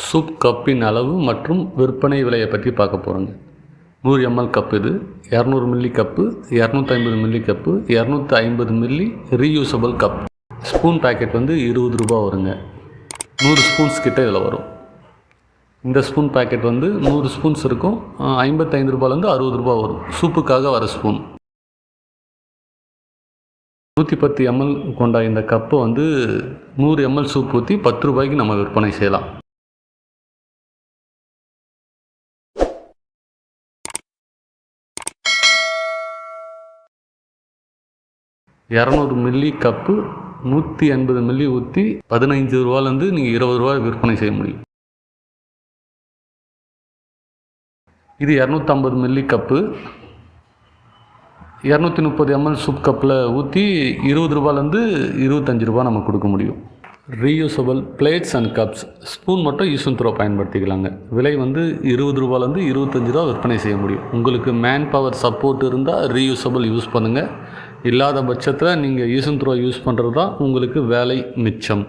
Soup கப்பின் அளவு மற்றும் விற்பனை விலையை பற்றி பார்க்க போகிறோங்க. 100 ml கப் இது, 200 milli cup, 250 milli cup, 250 milli reusable cup. Spoon packet வந்து 20 ரூபா வருங்க. 100 ஸ்பூன்ஸ் கிட்ட இதில் வரும். இந்த ஸ்பூன் பேக்கெட் வந்து 100 ஸ்பூன்ஸ் இருக்கும். 55 ரூபாலேருந்து 60 ரூபா வரும் சூப்புக்காக வர ஸ்பூன். 110 ml கொண்ட இந்த கப்பை வந்து 100 ml சூப் ஊற்றி 10 ரூபாய்க்கு நம்ம விற்பனை செய்யலாம். இரநூறு மில்லி கப்பு 180 மில்லி ஊற்றி 15 ரூபாலேருந்து நீங்கள் 20 ரூபா விற்பனை செய்ய முடியும். இது 250 மில்லி கப்பு 230 ml சூப் கப்பில் ஊற்றி 20 ரூபாலேருந்து 25 ரூபா நம்ம கொடுக்க முடியும். Reusable plates and cups spoon மட்டும் யூஸ் அண்ட் த்ரோ பயன்படுத்திக்கலாங்க. விலை வந்து 20 ரூபாலேருந்து 25 ரூபா விற்பனை செய்ய முடியும். உங்களுக்கு மேன் பவர் சப்போர்ட் இருந்தால் ரீயூசபிள் யூஸ் பண்ணுங்கள். இல்லாத பட்சத்தில் நீங்கள் யூஸ் அண்ட் த்ரோ யூஸ் பண்ணுறது தான் உங்களுக்கு வேலை மிச்சம்.